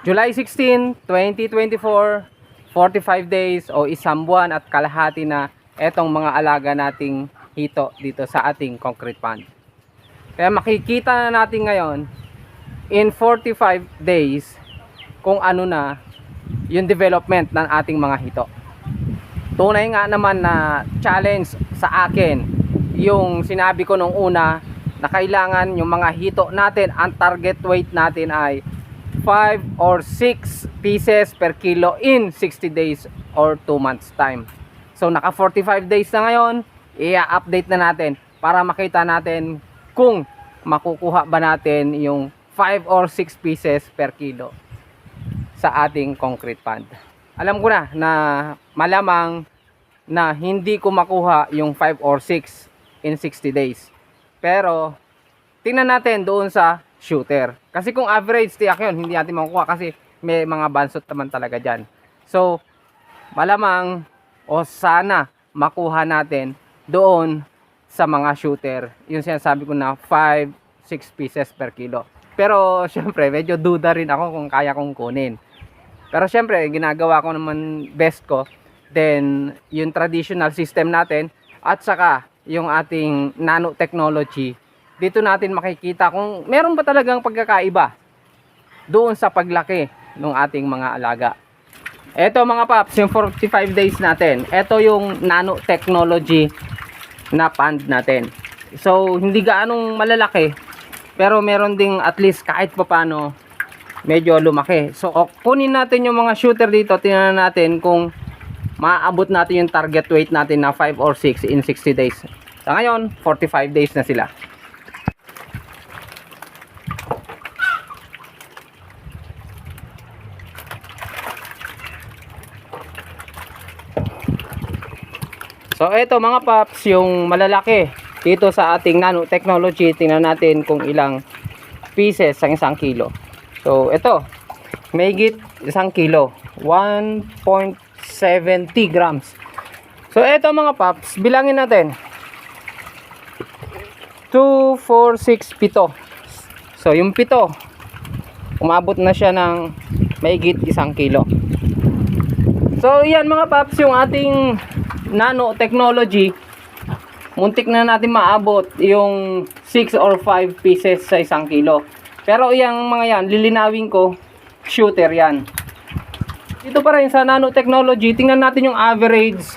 July 16, 2024, 45 days o isang buwan at kalahati na etong mga alaga nating hito dito sa ating concrete pond. Kaya makikita na natin ngayon in 45 days kung ano na yung development ng ating mga hito. Tunay nga naman na challenge sa akin yung sinabi ko nung una na kailangan yung mga hito natin, ang target weight natin ay 5 or 6 pieces per kilo in 60 days or 2 months time. So naka 45 days na ngayon, i-update na natin para makita natin kung makukuha ba natin yung 5 or 6 pieces per kilo sa ating concrete pond. Alam ko na malamang na hindi ko makuha yung 5 or 6 in 60 days. Pero tingnan natin doon sa shooter. Kasi kung average, tiyak yun, hindi natin makukuha kasi may mga bansot naman talaga dyan. So malamang o sana makuha natin doon sa mga shooter yung sinasabi ko na 5, 6 pieces per kilo. Pero syempre medyo duda rin ako kung kaya kong kunin. Pero syempre ginagawa ko naman best ko. Then yung traditional system natin at saka yung ating nanotechnology, dito natin makikita kung meron ba talagang pagkakaiba doon sa paglaki ng ating mga alaga. Eto mga paps, yung 45 days natin, eto yung nanotechnology na pond natin. So hindi gaanong malalaki, pero meron ding at least kahit paano medyo lumaki. So kunin natin yung mga shooter dito, tingnan natin kung maaabot natin yung target weight natin na 5 or 6 in 60 days. Sa ngayon 45 days na sila. So ito mga paps, yung malalaki dito sa ating nanotechnology, tingnan natin kung ilang pieces ang 1 kilo. So ito, mahigit 1 kilo, 1.70 grams. So ito mga paps, bilangin natin 2, 4, 6, 7. So yung 7 umabot na siya ng mahigit 1 kilo. So yan mga paps, yung ating nanotechnology, muntik na natin maabot yung 6 or 5 pieces sa 1 kilo. Pero yung mga yan, lilinawin ko, shooter yan. Dito pa rin sa nanotechnology, tingnan natin yung average.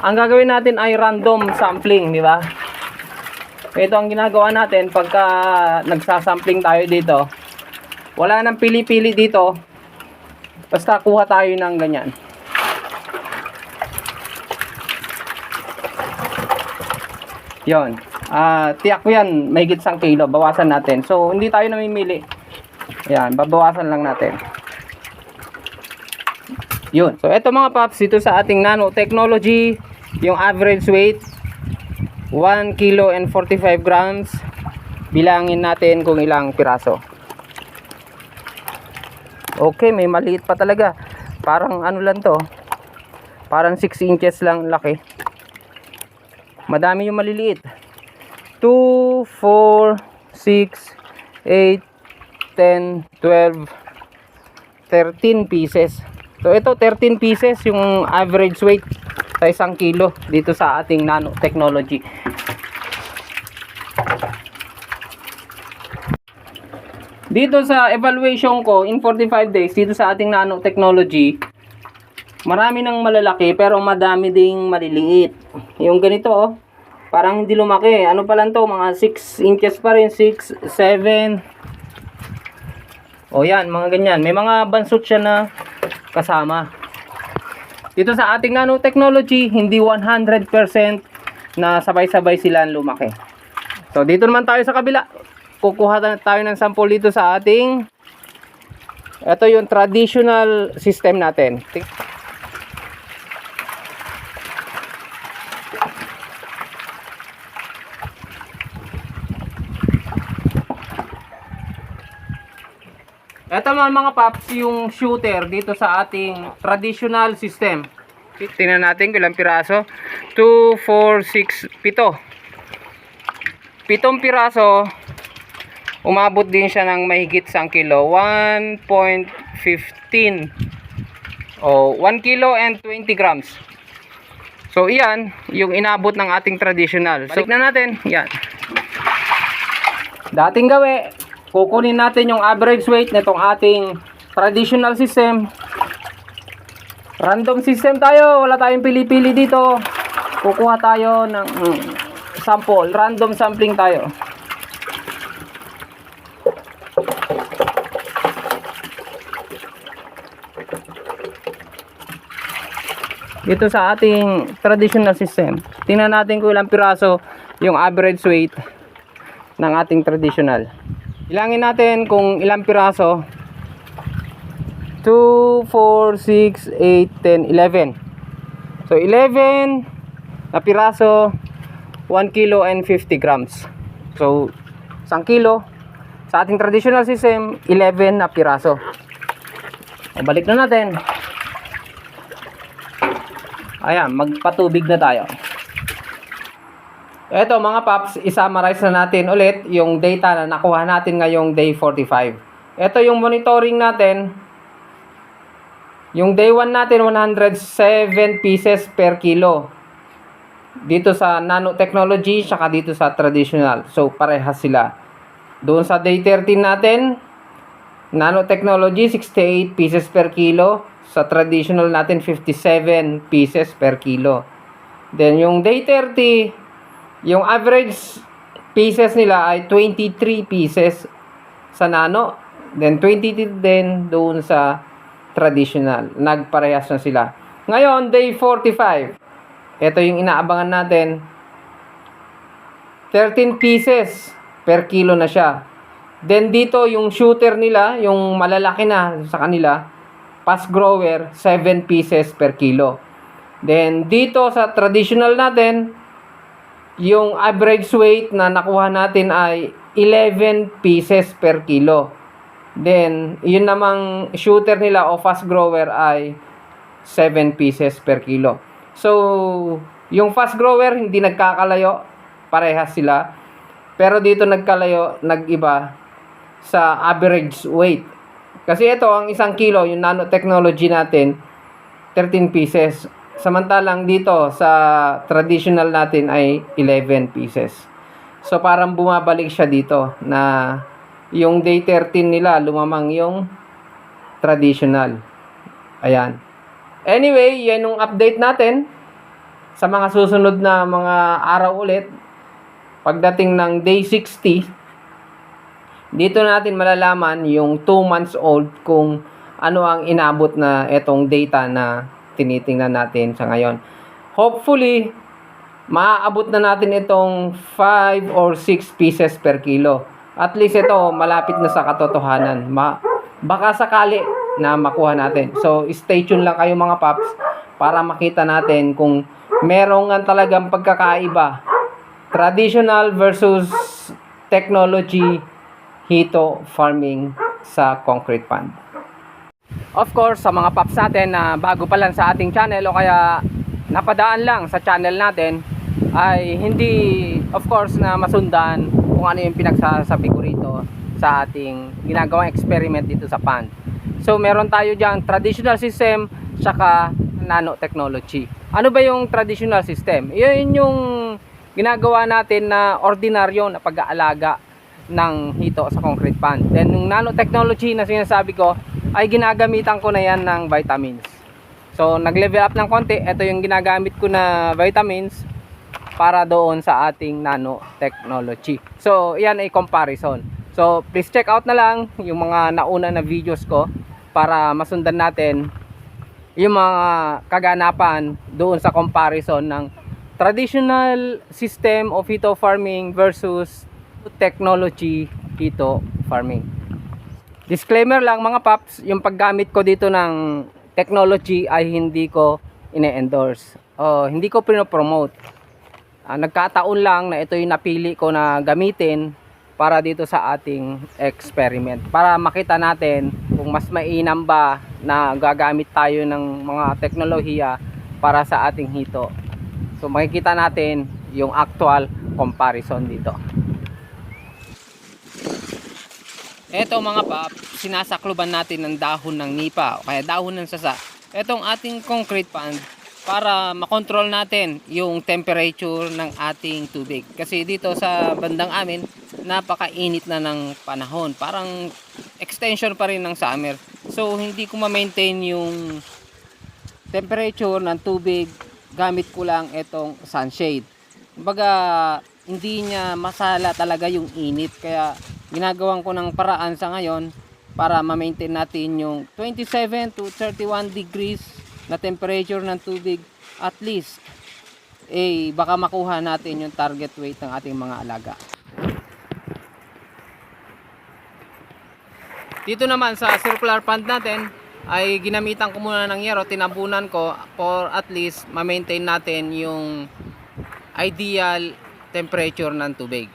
Ang gagawin natin ay random sampling, di ba? Ito ang ginagawa natin pagka nagsasampling tayo dito. Wala nang pili-pili dito. Basta kuha tayo ng ganyan. Yon. Tiyak ko yan, mahigit 1 kilo. Bawasan natin. So, hindi tayo namimili. Yan, babawasan lang natin. Yun. So, eto mga paps, dito sa ating nanotechnology, yung average weight, 1 kilo and 45 grams. Bilangin natin kung ilang piraso. Okay, may maliit pa talaga. Parang ano lang to. Parang 6 inches lang laki. Madami yung maliliit. 2, 4, 6, 8, 10, 12, 13 pieces. So ito 13 pieces yung average weight sa 1 kilo dito sa ating nanotechnology. Dito sa evaluation ko in 45 days dito sa ating nanotechnology, marami nang malalaki pero madami ding maliliit. Yung ganito oh, parang hindi lumaki. Ano pa lang to, mga 6 inches pa rin, 6, 7. O yan, mga ganyan. May mga bansot siya na kasama. Dito sa ating nanotechnology, hindi 100% na sabay-sabay sila lumaki. So dito naman tayo sa kabila. Kukuha tayo ng sample dito sa ating, ito yung traditional system natin. Ito mga paps, yung shooter dito sa ating traditional system. Tingnan natin kung ilang piraso. 2, 4, 6, 7. 7 piraso umabot din siya ng mahigit sa kilo, 1.15 o 1 kilo and 20 grams. So iyan yung inabot ng ating traditional. So balik na natin, yan. Dating gawi, kukunin natin yung average weight nitong ating traditional system. Random system tayo, wala tayong pili-pili dito. Kukuha tayo ng sample, random sampling tayo. Dito sa ating traditional system, tingnan natin kung ilang piraso yung average weight ng ating traditional. Ilangin natin kung ilang piraso. 2, 4, 6, 8, 10, 11. So 11 na piraso, 1 kilo and 50 grams. So 1 kilo sa ating traditional system, 11 na piraso. O, balik na natin. Ayan, magpatubig na tayo. Eto mga paps, i-summarize na natin ulit yung data na nakuha natin ngayong day 45. Eto yung monitoring natin. Yung day 1 natin, 107 pieces per kilo. Dito sa nanotechnology, saka dito sa traditional. So, parehas sila. Doon sa day 13 natin, nanotechnology, 68 pieces per kilo. Sa traditional natin, 57 pieces per kilo. Then, yung day 30, yung average pieces nila ay 23 pieces sa nano. Then, 20 din doon sa traditional. Nagparehas na sila. Ngayon, day 45. Ito yung inaabangan natin. 13 pieces per kilo na siya. Then, dito yung shooter nila, yung malalaki na sa kanila, fast grower, 7 pieces per kilo. Then, dito sa traditional natin, yung average weight na nakuha natin ay 11 pieces per kilo. Then, yun namang shooter nila o fast grower ay 7 pieces per kilo. So, yung fast grower hindi nagkakalayo, parehas sila. Pero dito nagkalayo, nag-iba sa average weight. Kasi ito, ang 1 kilo, yung nanotechnology natin, 13 pieces. Samantalang dito, sa traditional natin ay 11 pieces. So, parang bumabalik siya dito na yung day 13 nila, lumamang yung traditional. Ayan. Anyway, yan yung update natin. Sa mga susunod na mga araw ulit, pagdating ng day 60, dito natin malalaman yung 2 months old kung ano ang inabot na etong data na tinitingnan natin sa ngayon. Hopefully, maaabot na natin itong 5 or 6 pieces per kilo. At least ito, malapit na sa katotohanan. Baka sakali na makuha natin. So, stay tuned lang kayo mga paps para makita natin kung merong nga talagang pagkakaiba. Traditional versus technology hito farming sa concrete pond. Of course, sa mga paps natin na bago pa lang sa ating channel o kaya napadaan lang sa channel natin, ay hindi, of course, na masundan kung ano yung pinagsasabi ko rito sa ating ginagawang experiment dito sa pond. So, meron tayo dyan traditional system saka nanotechnology. Ano ba yung traditional system? Yun yung ginagawa natin na ordinaryo na pag-aalaga ng hito sa concrete pond. Then yung nanotechnology na sinasabi ko ay ginagamitan ko na yan ng vitamins. So nag-level up ng konti. Ito yung ginagamit ko na vitamins para doon sa ating nanotechnology. So yan ay comparison. So please check out na lang yung mga nauna na videos ko para masundan natin yung mga kaganapan doon sa comparison ng traditional system of hito farming versus technology hito farming. Disclaimer lang mga paps, yung paggamit ko dito ng technology ay hindi ko ine-endorse. Hindi ko pinopromote. Nagkataon lang na ito yung napili ko na gamitin para dito sa ating experiment. Para makita natin kung mas mainam ba na gagamit tayo ng mga teknolohiya para sa ating hito. So makikita natin yung actual comparison dito. Eto mga pap, sinasakluban natin ng dahon ng nipa o kaya dahon ng sasa. Etong ating concrete pond para makontrol natin yung temperature ng ating tubig. Kasi dito sa bandang amin, napakainit na ng panahon. Parang extension pa rin ng summer. So hindi ko ma-maintain yung temperature ng tubig gamit ko lang etong sunshade. Kumbaga hindi niya masala talaga yung init, kaya ginagawan ko ng paraan sa ngayon para ma-maintain natin yung 27 to 31 degrees na temperature ng tubig, at least baka makuha natin yung target weight ng ating mga alaga. Dito naman sa circular pond natin ay ginamitan ko muna ng yero, tinabunan ko for at least ma-maintain natin yung ideal temperature ng tubig.